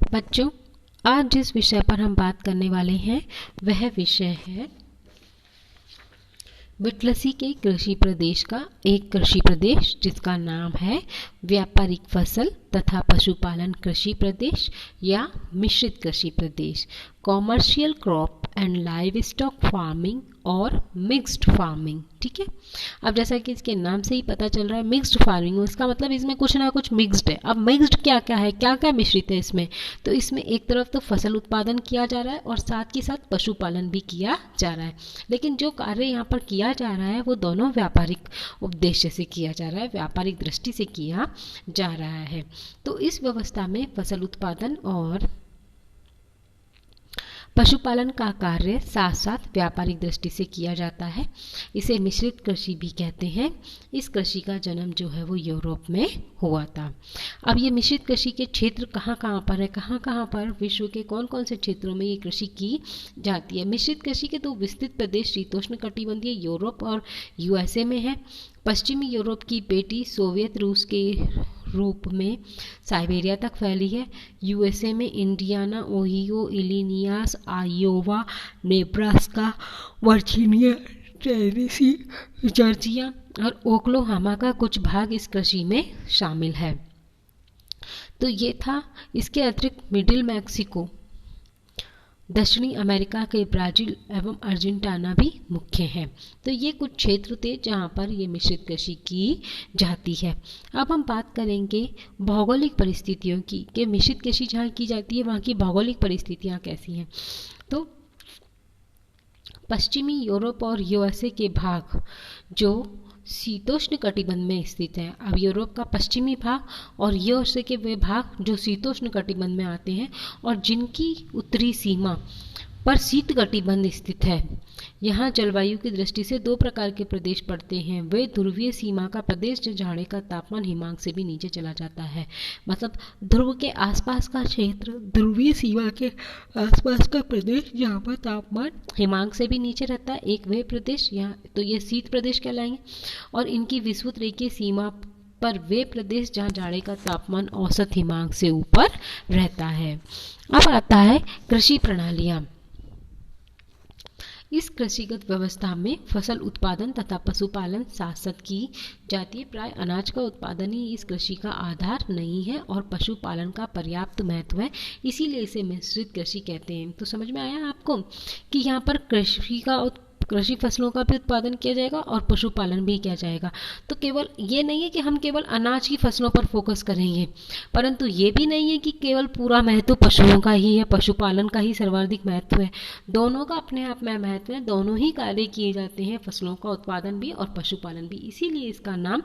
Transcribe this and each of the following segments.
बच्चों, आज जिस विषय पर हम बात करने वाले हैं वह विषय है बिटलसी के कृषि प्रदेश का एक कृषि प्रदेश जिसका नाम है व्यापारिक फसल तथा पशुपालन कृषि प्रदेश या मिश्रित कृषि प्रदेश, commercial crop and live stock farming और मिक्स्ड फार्मिंग। ठीक है, अब जैसा कि इसके नाम से ही पता चल रहा है मिक्स्ड फार्मिंग, इसका मतलब इसमें कुछ ना कुछ मिक्स्ड है। अब मिक्स्ड क्या क्या है, क्या क्या मिश्रित है इसमें? तो इसमें एक तरफ तो फसल उत्पादन किया जा रहा है और साथ ही साथ पशुपालन भी किया जा रहा है, लेकिन जो कार्य यहाँ पर किया जा रहा है वो दोनों व्यापारिक उद्देश्य से किया जा रहा है, व्यापारिक दृष्टि से किया जा रहा है। तो इस व्यवस्था में फसल उत्पादन और पशुपालन का कार्य साथ साथ व्यापारिक दृष्टि से किया जाता है। इसे मिश्रित कृषि भी कहते हैं। इस कृषि का जन्म जो है वो यूरोप में हुआ था। अब ये मिश्रित कृषि के क्षेत्र कहाँ कहाँ पर है, कहाँ कहाँ पर विश्व के कौन कौन से क्षेत्रों में ये कृषि की जाती है? मिश्रित कृषि के दो विस्तृत प्रदेश शीतोष्ण कटिबंधीय यूरोप और यूएसए में है। पश्चिमी यूरोप की बेटी सोवियत रूस के रूप में साइबेरिया तक फैली है। यूएसए में Indiana, Ohio, Illinois, Iowa, Nebraska, Virginia, Tennessee, Georgia और ओक्लाहोमा का कुछ भाग इस कृषि में शामिल है। तो ये था। इसके अतिरिक्त मिडिल मैक्सिको, दक्षिणी अमेरिका के ब्राजील एवं अर्जेंटीना भी मुख्य हैं। तो ये कुछ क्षेत्र थे जहाँ पर ये मिश्रित कृषि की जाती है। अब हम बात करेंगे भौगोलिक परिस्थितियों की, कि मिश्रित कृषि जहाँ की जाती है वहाँ की भौगोलिक परिस्थितियाँ कैसी हैं। तो पश्चिमी यूरोप और यूएसए के भाग जो शीतोष्ण कटिबंध में स्थित है। अब यूरोप का पश्चिमी भाग और यूएसए के वे भाग जो शीतोष्ण कटिबंध में आते हैं और जिनकी उत्तरी सीमा पर शीत कटिबंध स्थित है। यहाँ जलवायु की दृष्टि से दो प्रकार के प्रदेश पड़ते हैं। वे ध्रुवीय सीमा का प्रदेश जहाँ का तापमान हिमांक से भी नीचे चला जाता है, मतलब ध्रुव के आसपास का क्षेत्र, ध्रुवीय सीमा के आसपास का प्रदेश जहाँ पर तापमान हिमांक से भी नीचे रहता है, एक वे प्रदेश यहाँ, तो ये शीत प्रदेश कहलाएंगे। और इनकी विषुवत रेखीय सीमा पर वे प्रदेश जहाँ जाड़े का तापमान औसत हिमांक से ऊपर रहता है। अब आता है कृषि प्रणालियाँ। इस कृषिगत व्यवस्था में फसल उत्पादन तथा पशुपालन साथ साथ की जाती है। प्राय अनाज का उत्पादन ही इस कृषि का आधार नहीं है और पशुपालन का पर्याप्त महत्व है, इसीलिए इसे मिश्रित कृषि कहते हैं। तो समझ में आया आपको कि यहाँ पर कृषि फसलों का भी उत्पादन किया जाएगा और पशुपालन भी किया जाएगा। तो केवल ये नहीं है कि हम केवल अनाज की फसलों पर फोकस करेंगे, परंतु ये भी नहीं है कि केवल पूरा महत्व पशुओं का ही है, पशुपालन का ही सर्वाधिक महत्व है। दोनों का अपने आप में महत्व है, दोनों ही कार्य किए जाते हैं, फसलों का उत्पादन भी और पशुपालन भी। इसीलिए इसका नाम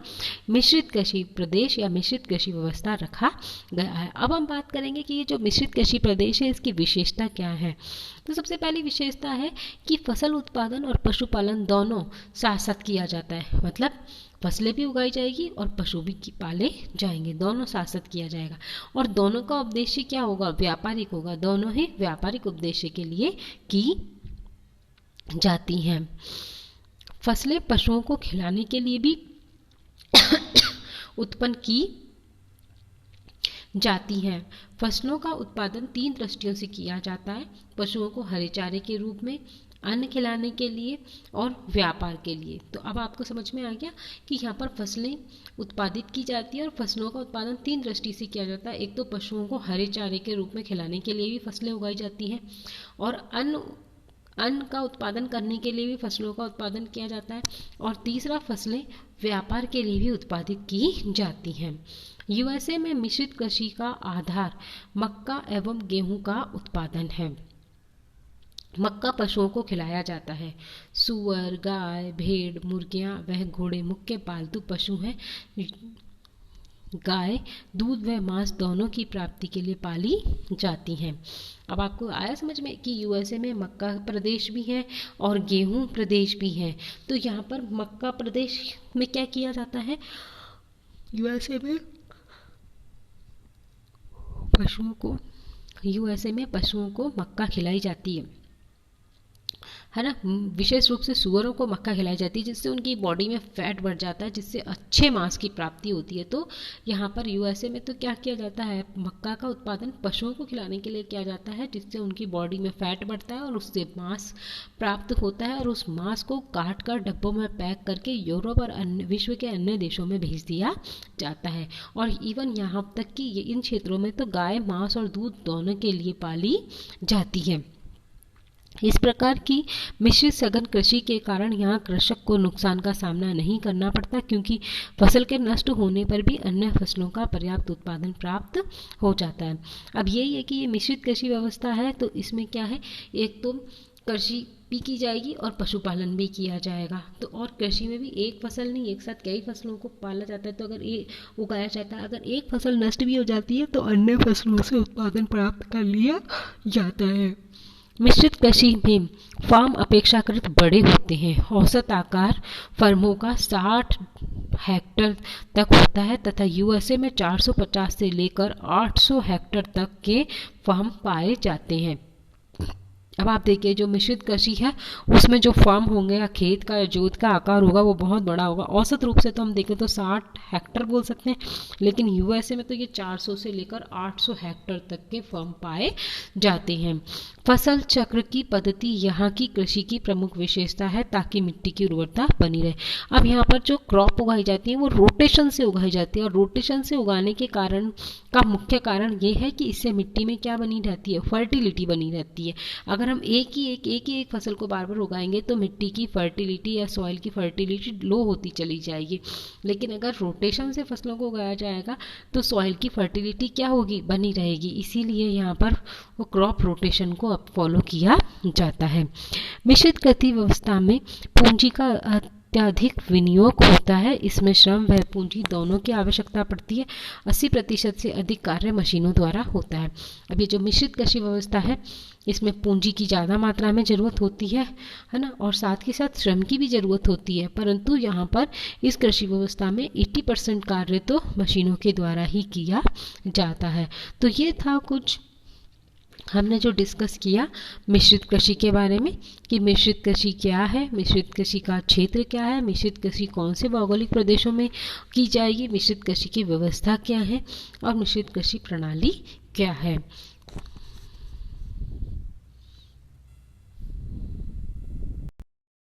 मिश्रित कृषि प्रदेश या मिश्रित कृषि व्यवस्था रखा गया है। अब हम बात करेंगे कि ये जो मिश्रित कृषि प्रदेश है इसकी विशेषता क्या है। तो सबसे पहली विशेषता है कि फसल उत्पादन और पशुपालन दोनों साथ साथ किया जाता है, मतलब फसलें भी उगाई जाएगी और पशु भी पाले जाएंगे, दोनों साथ साथ किया जाएगा। और दोनों का उद्देश्य क्या होगा? व्यापारिक होगा। दोनों ही व्यापारिक उद्देश्य के लिए की जाती हैं। फसलें पशुओं को खिलाने के लिए भी उत्पन्न की जाती हैं। फसलों का उत्पादन तीन दृष्टियों से किया जाता है: पशुओं को हरे चारे के रूप में, अन्न खिलाने के लिए और व्यापार के लिए। तो अब आपको समझ में आ गया कि यहाँ पर फसलें उत्पादित की जाती है और फसलों का उत्पादन तीन दृष्टि से किया जाता है। एक तो पशुओं को हरे चारे के रूप में खिलाने के लिए भी फसलें उगाई जाती हैं और अन्न का उत्पादन करने के लिए भी फसलों का उत्पादन किया जाता है, और तीसरा फसलें व्यापार के लिए भी उत्पादित की जाती हैं। यूएसए में मिश्रित कृषि का आधार मक्का एवं गेहूं का उत्पादन है। मक्का पशुओं को खिलाया जाता है। सूअर, गाय, भेड़, मुर्गियां व घोड़े मुख्य पालतू पशु हैं। गाय दूध व मांस दोनों की प्राप्ति के लिए पाली जाती हैं। अब आपको आया समझ में कि यूएसए में मक्का प्रदेश भी है और गेहूं प्रदेश भी है। तो यहाँ पर मक्का प्रदेश में क्या किया जाता है? यूएसए में पशुओं को मक्का खिलाई जाती है। है ना। विशेष रूप से सुअरों को मक्का खिलाई जाती है जिससे उनकी बॉडी में फैट बढ़ जाता है, जिससे अच्छे मांस की प्राप्ति होती है। तो यहाँ पर यूएसए में तो क्या किया जाता है, मक्का का उत्पादन पशुओं को खिलाने के लिए किया जाता है, जिससे उनकी बॉडी में फैट बढ़ता है और उससे मांस प्राप्त होता है, और उस मांस को काट कर डब्बों में पैक करके यूरोप और अन्य विश्व के अन्य देशों में भेज दिया जाता है। और इवन यहाँ तक कि इन क्षेत्रों में तो गाय मांस और दूध दोनों के लिए पाली जाती है। इस प्रकार की मिश्रित सघन कृषि के कारण यहाँ कृषक को नुकसान का सामना नहीं करना पड़ता, क्योंकि फसल के नष्ट होने पर भी अन्य फसलों का पर्याप्त उत्पादन प्राप्त हो जाता है। अब यही है कि ये मिश्रित कृषि व्यवस्था है, तो इसमें क्या है, एक तो कृषि भी की जाएगी और पशुपालन भी किया जाएगा। तो और कृषि में भी एक फसल नहीं, एक साथ कई फसलों को पाला जाता है, तो अगर ये उगाया जाता है, अगर एक फसल नष्ट भी हो जाती है तो अन्य फसलों से उत्पादन प्राप्त कर लिया जाता है। मिश्रित कृषि में फार्म अपेक्षाकृत बड़े होते हैं। औसत आकार फर्मों का 60 हेक्टेयर तक होता है तथा यूएसए में 450 से लेकर 800 हेक्टेयर तक के फार्म पाए जाते हैं। अब आप देखिए जो मिश्रित कृषि है उसमें जो फार्म होंगे या खेत का या जोत का आकार होगा वो बहुत बड़ा होगा। औसत रूप से तो हम देखें तो 60 हेक्टेयर बोल सकते हैं, लेकिन यूएसए में तो ये 400 से लेकर 800 हेक्टेयर तक के फार्म पाए जाते हैं। फसल चक्र की पद्धति यहाँ की कृषि की प्रमुख विशेषता है ताकि मिट्टी की उर्वरता बनी रहे। अब यहाँ पर जो क्रॉप उगाई जाती है वो रोटेशन से उगाई जाती है, और रोटेशन से उगाने के कारण का मुख्य कारण ये है कि इससे मिट्टी में क्या बनी रहती है, फर्टिलिटी बनी रहती है। अगर हम एक ही एक फसल को बार बार उगाएंगे तो मिट्टी की फर्टिलिटी या सॉइल की फर्टिलिटी लो होती चली जाएगी, लेकिन अगर रोटेशन से फसलों को उगाया जाएगा तो सॉइल की फर्टिलिटी क्या होगी, बनी रहेगी। इसीलिए यहाँ पर वो क्रॉप रोटेशन को अब फॉलो किया जाता है। मिश्रित कृषि व्यवस्था में पूंजी का अत्यधिक विनियोग होता है। इसमें श्रम व पूंजी दोनों की आवश्यकता पड़ती है। 80% से अधिक कार्य मशीनों द्वारा होता है। अब ये जो मिश्रित कृषि व्यवस्था है इसमें पूंजी की ज़्यादा मात्रा में ज़रूरत होती है ना, और साथ ही साथ श्रम की भी ज़रूरत होती है, परंतु यहाँ पर इस कृषि व्यवस्था में 80% कार्य तो मशीनों के द्वारा ही किया जाता है। तो ये था कुछ हमने जो डिस्कस किया मिश्रित कृषि के बारे में कि मिश्रित कृषि क्या है, मिश्रित कृषि का क्षेत्र क्या है, मिश्रित कृषि कौन से भौगोलिक प्रदेशों में की जाएगी, मिश्रित कृषि की व्यवस्था क्या है और मिश्रित कृषि प्रणाली क्या है।